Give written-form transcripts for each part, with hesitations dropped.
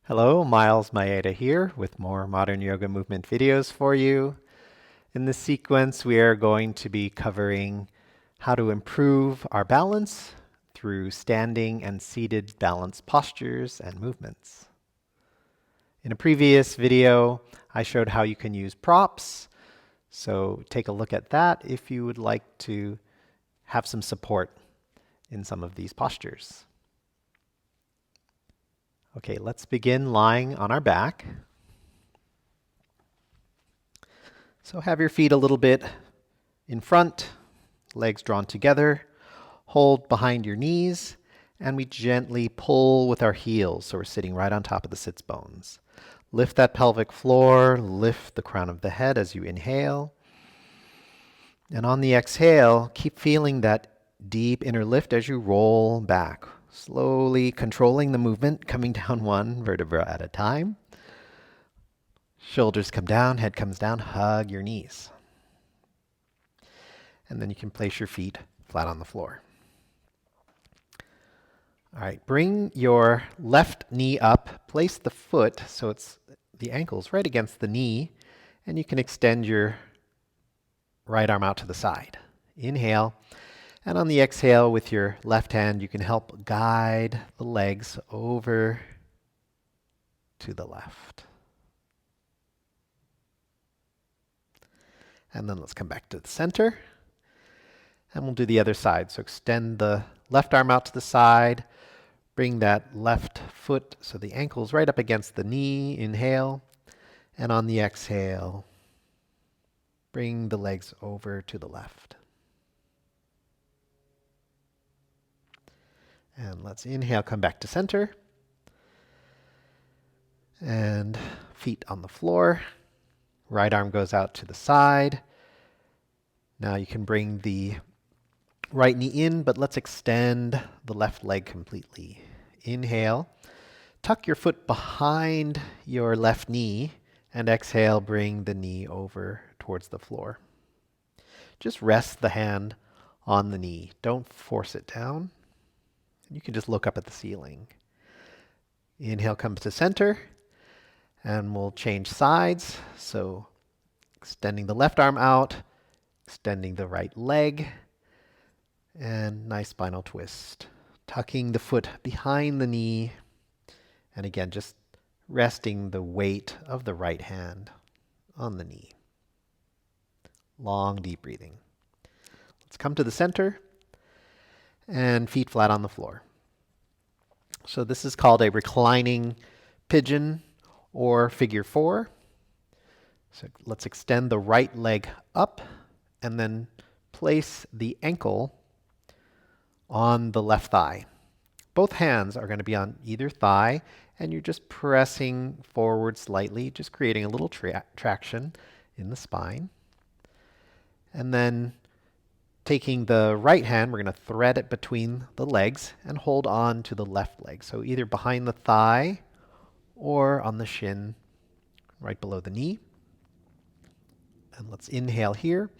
Hello, Miles Maeda here with more modern yoga movement videos for you. In this sequence, we are going to be covering how to improve our balance through standing and seated balance postures and movements. In a previous video, I showed how you can use props, so take a look at that if you would like to have some support in some of these postures. Okay, let's begin lying on our back. So have your feet a little bit in front, legs drawn together. Hold behind your knees, and we gently pull with our heels so we're sitting right on top of the sits bones. Lift that pelvic floor, lift the crown of the head as you inhale. And on the exhale, keep feeling that deep inner lift as you roll back, slowly controlling the movement, coming down one vertebra at a time. Shoulders come down, head comes down, hug your knees. And then you can place your feet flat on the floor. All right, bring your left knee up, place the foot so it's the ankle's right against the knee, and you can extend your right arm out to the side. Inhale, and on the exhale with your left hand, you can help guide the legs over to the left. And then let's come back to the center, and we'll do the other side. So extend the left arm out to the side, bring that left foot so the ankle's right up against the knee. Inhale. And on the exhale, bring the legs over to the left. And let's inhale, come back to center. And feet on the floor. Right arm goes out to the side. Now you can bring the right knee in, but let's extend the left leg completely. Inhale. Tuck your foot behind your left knee, and exhale, bring the knee over towards the floor. Just rest the hand on the knee. Don't force it down. You can just look up at the ceiling. Inhale comes to center, and we'll change sides. So extending the left arm out, extending the right leg, and nice spinal twist. Tucking the foot behind the knee, and again, just resting the weight of the right hand on the knee. Long, deep breathing. Let's come to the center and feet flat on the floor. So this is called a reclining pigeon or figure four. So let's extend the right leg up and then place the ankle on the left thigh. Both hands are going to be on either thigh, and you're just pressing forward slightly, just creating a little traction in the spine. And then taking the right hand, we're going to thread it between the legs and hold on to the left leg. So either behind the thigh or on the shin, right below the knee. And let's inhale here.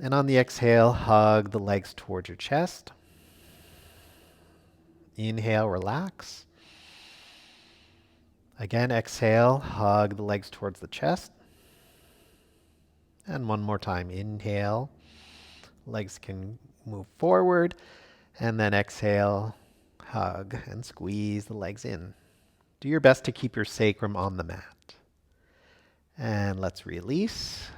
And on the exhale, hug the legs towards your chest. Inhale, relax. Again, exhale, hug the legs towards the chest. And one more time, inhale. Legs can move forward. And then exhale, hug and squeeze the legs in. Do your best to keep your sacrum on the mat. And let's release.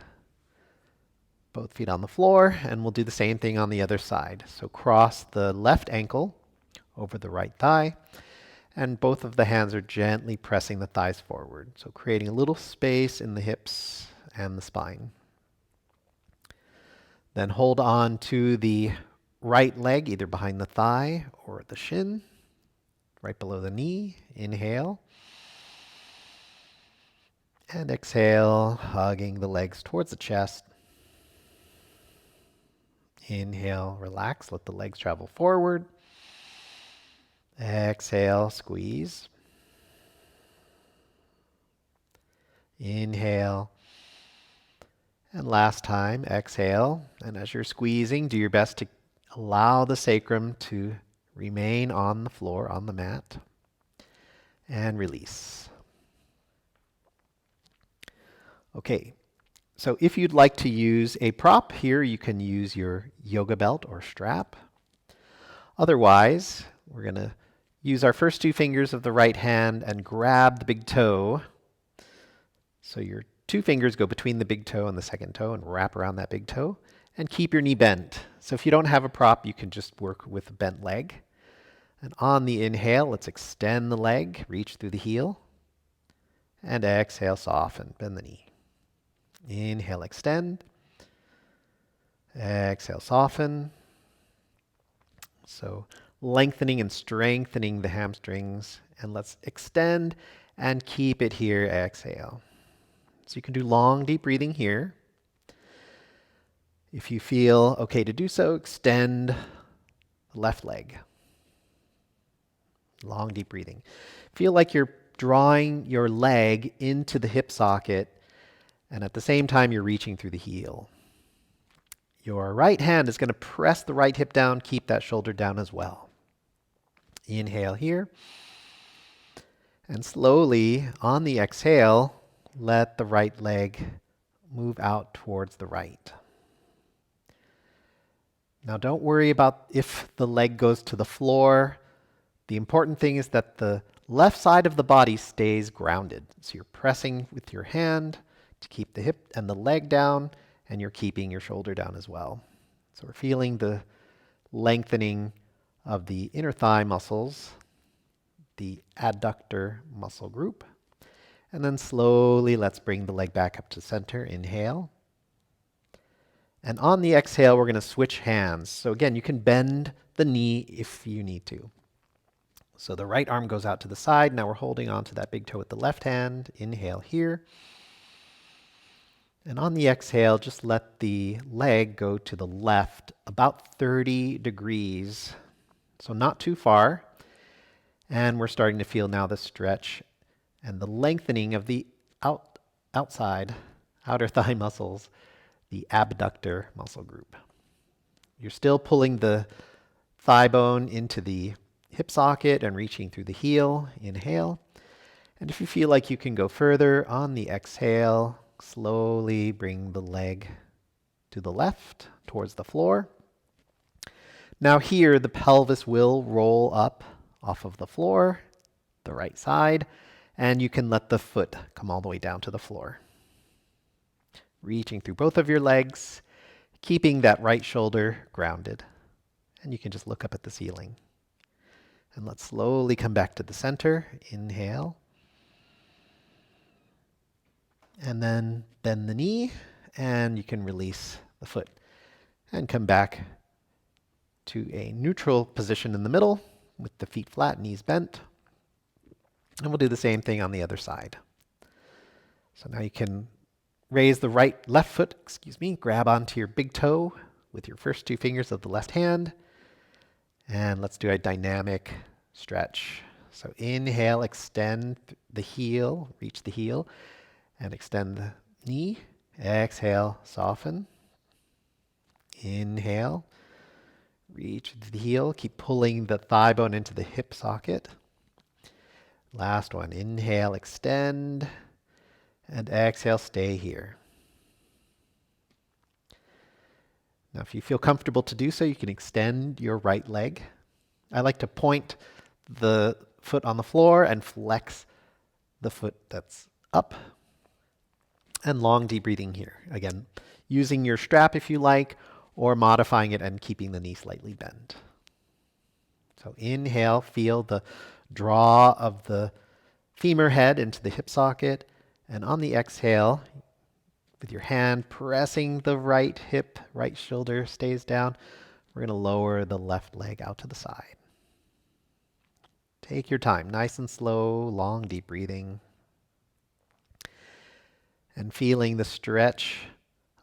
Both feet on the floor, and we'll do the same thing on the other side. So cross the left ankle over the right thigh, and both of the hands are gently pressing the thighs forward. So creating a little space in the hips and the spine. Then hold on to the right leg, either behind the thigh or the shin, right below the knee. Inhale. And exhale, hugging the legs towards the chest. Inhale, relax, let the legs travel forward. Exhale, squeeze. Inhale. And last time, exhale. And as you're squeezing, do your best to allow the sacrum to remain on the floor, on the mat. and release. Okay, so if you'd like to use a prop here, you can use your yoga belt or strap. Otherwise, we're going to use our first two fingers of the right hand and grab the big toe. So your two fingers go between the big toe and the second toe and wrap around that big toe and keep your knee bent. So if you don't have a prop, you can just work with a bent leg. And on the inhale, let's extend the leg, reach through the heel. And exhale, soften, bend the knee. Inhale, extend. Exhale, soften. So lengthening and strengthening the hamstrings. And let's extend and keep it here. Exhale. So you can do long, deep breathing here. If you feel okay to do so, extend the left leg. Long, deep breathing. Feel like you're drawing your leg into the hip socket, and at the same time, you're reaching through the heel. Your right hand is going to press the right hip down, keep that shoulder down as well. Inhale here. And slowly, on the exhale, let the right leg move out towards the right. Now don't worry about if the leg goes to the floor. The important thing is that the left side of the body stays grounded. So you're pressing with your hand to keep the hip and the leg down, and you're keeping your shoulder down as well. So we're feeling the lengthening of the inner thigh muscles, the adductor muscle group. And then slowly let's bring the leg back up to center. Inhale. And on the exhale, we're going to switch hands. So again, you can bend the knee if you need to. So the right arm goes out to the side. Now we're holding on to that big toe with the left hand. Inhale here. And on the exhale, just let the leg go to the left about 30 degrees. So not too far. And we're starting to feel now the stretch and the lengthening of the outer thigh muscles, the abductor muscle group. You're still pulling the thigh bone into the hip socket and reaching through the heel. Inhale. And if you feel like you can go further, on the exhale, slowly bring the leg to the left towards the floor. Now here, the pelvis will roll up off of the floor, the right side, and you can let the foot come all the way down to the floor. Reaching through both of your legs, keeping that right shoulder grounded. And you can just look up at the ceiling. And let's slowly come back to the center. Inhale. And then bend the knee, and you can release the foot. And come back to a neutral position in the middle with the feet flat, knees bent. And we'll do the same thing on the other side. So now you can raise the left foot, grab onto your big toe with your first two fingers of the left hand. And let's do a dynamic stretch. So inhale, extend the heel, reach the heel, and extend the knee. Exhale, soften. Inhale, reach the heel, keep pulling the thigh bone into the hip socket. Last one, inhale, extend, and exhale, stay here. Now, if you feel comfortable to do so, you can extend your right leg. I like to point the foot on the floor and flex the foot that's up. And long, deep breathing here. Again, using your strap if you like, or modifying it and keeping the knee slightly bent. So inhale, feel the draw of the femur head into the hip socket. And on the exhale, with your hand pressing the right hip, right shoulder stays down, we're going to lower the left leg out to the side. Take your time, nice and slow, long, deep breathing. And feeling the stretch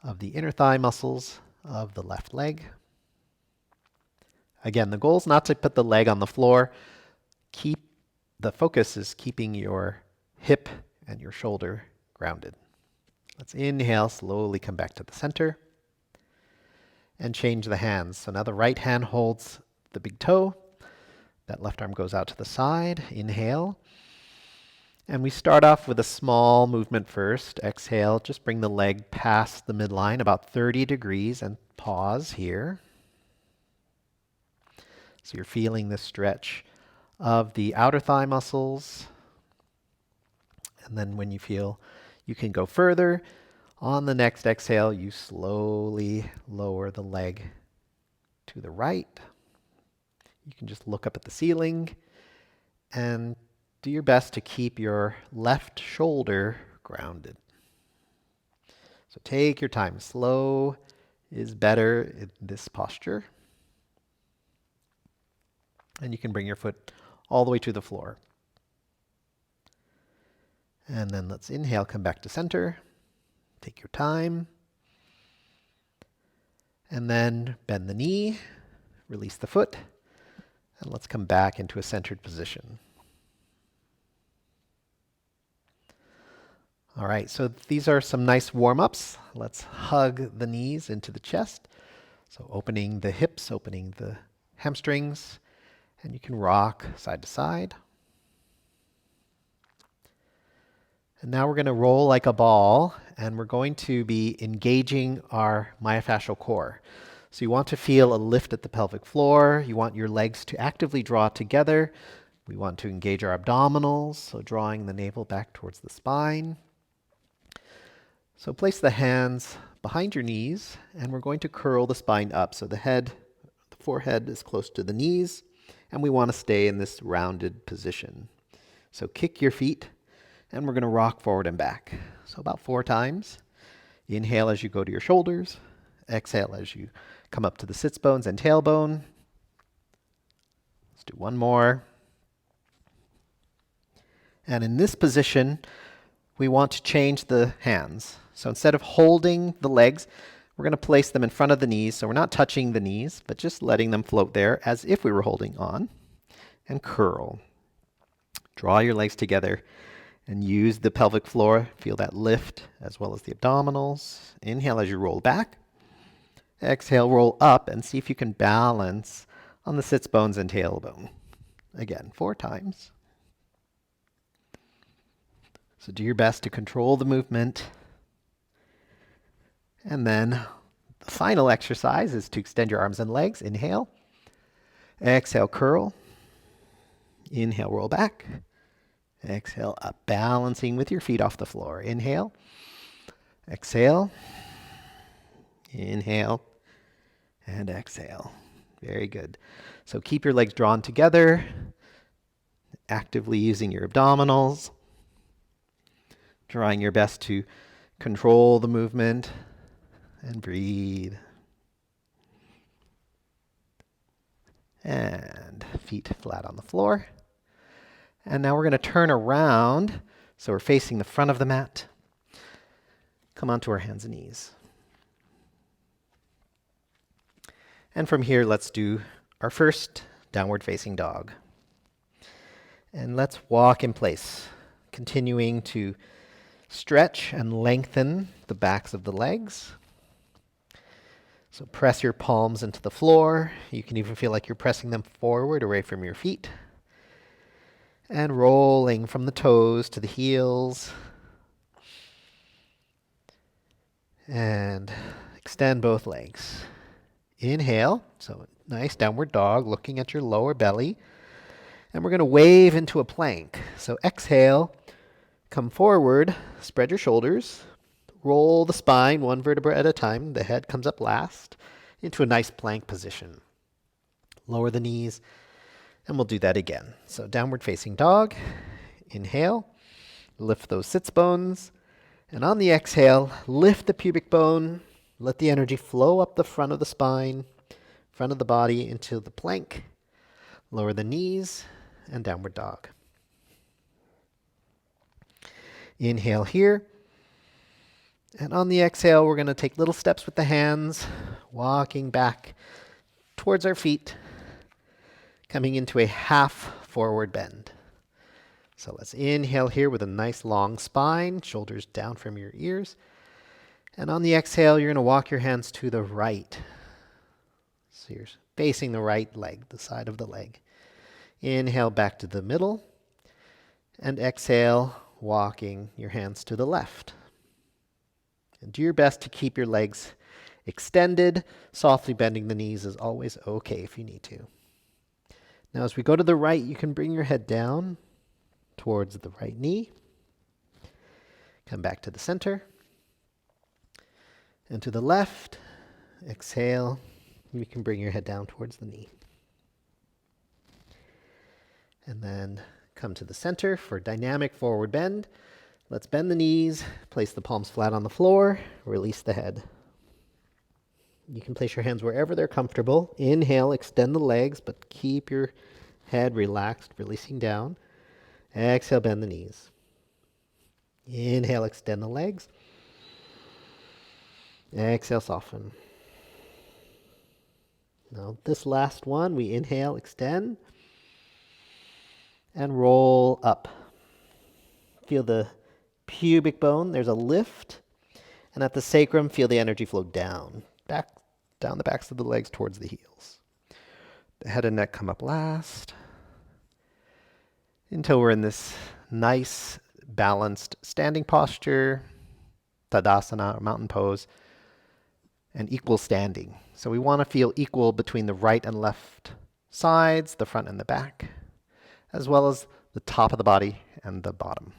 of the inner thigh muscles of the left leg. Again, the goal is not to put the leg on the floor. The focus is keeping your hip and your shoulder grounded. Let's inhale, slowly come back to the center. And change the hands. So now the right hand holds the big toe. That left arm goes out to the side. Inhale. And we start off with a small movement first. Exhale, just bring the leg past the midline about 30 degrees and pause here. So you're feeling the stretch of the outer thigh muscles. And then when you feel you can go further, on the next exhale, you slowly lower the leg to the right. You can just look up at the ceiling and do your best to keep your left shoulder grounded. So take your time. Slow is better in this posture. And you can bring your foot all the way to the floor. And then let's inhale, come back to center. Take your time. And then bend the knee, release the foot, and let's come back into a centered position. All right, so these are some nice warm-ups. Let's hug the knees into the chest. So opening the hips, opening the hamstrings, and you can rock side to side. And now we're going to roll like a ball, and we're going to be engaging our myofascial core. So you want to feel a lift at the pelvic floor. You want your legs to actively draw together. We want to engage our abdominals, so drawing the navel back towards the spine. So place the hands behind your knees, and we're going to curl the spine up. So the forehead is close to the knees, and we want to stay in this rounded position. So kick your feet, and we're going to rock forward and back. So about 4 times. Inhale as you go to your shoulders. Exhale as you come up to the sits bones and tailbone. Let's do one more. And in this position, we want to change the hands. So instead of holding the legs, we're going to place them in front of the knees. So we're not touching the knees, but just letting them float there as if we were holding on. And curl. Draw your legs together and use the pelvic floor. Feel that lift as well as the abdominals. Inhale as you roll back. Exhale, roll up and see if you can balance on the sits bones and tailbone. Again, 4 times. So do your best to control the movement. And then the final exercise is to extend your arms and legs. Inhale. Exhale, curl. Inhale, roll back. Exhale, up, balancing with your feet off the floor. Inhale. Exhale. Inhale. And exhale. Very good. So keep your legs drawn together, actively using your abdominals, trying your best to control the movement, and breathe. And feet flat on the floor. And now we're going to turn around, so we're facing the front of the mat. Come onto our hands and knees. And from here, let's do our first downward facing dog. And let's walk in place, continuing to stretch and lengthen the backs of the legs. So press your palms into the floor. You can even feel like you're pressing them forward away from your feet. And rolling from the toes to the heels. And extend both legs. Inhale, so nice downward dog, looking at your lower belly. And we're going to wave into a plank. So exhale, come forward, spread your shoulders, roll the spine 1 vertebra at a time. The head comes up last into a nice plank position. Lower the knees, and we'll do that again. So downward facing dog. Inhale, lift those sits bones. And on the exhale, lift the pubic bone. Let the energy flow up the front of the spine, front of the body into the plank. Lower the knees and downward dog. Inhale here. And on the exhale, we're going to take little steps with the hands, walking back towards our feet, coming into a half forward bend. So let's inhale here with a nice long spine, shoulders down from your ears. And on the exhale, you're going to walk your hands to the right. So you're facing the right leg, the side of the leg. Inhale back to the middle. And exhale, walking your hands to the left. And do your best to keep your legs extended. Softly bending the knees is always okay if you need to. Now as we go to the right, you can bring your head down towards the right knee. Come back to the center. And to the left, exhale. You can bring your head down towards the knee. And then come to the center for dynamic forward bend. Let's bend the knees, place the palms flat on the floor, release the head. You can place your hands wherever they're comfortable. Inhale, extend the legs, but keep your head relaxed, releasing down. Exhale, bend the knees. Inhale, extend the legs. Exhale, soften. Now this last one, we inhale, extend, and roll up. Feel the pubic bone, there's a lift, and at the sacrum, feel the energy flow down the backs of the legs towards the heels. The head and neck come up last, until we're in this nice, balanced standing posture, Tadasana, or mountain pose, and equal standing. So we want to feel equal between the right and left sides, the front and the back, as well as the top of the body and the bottom.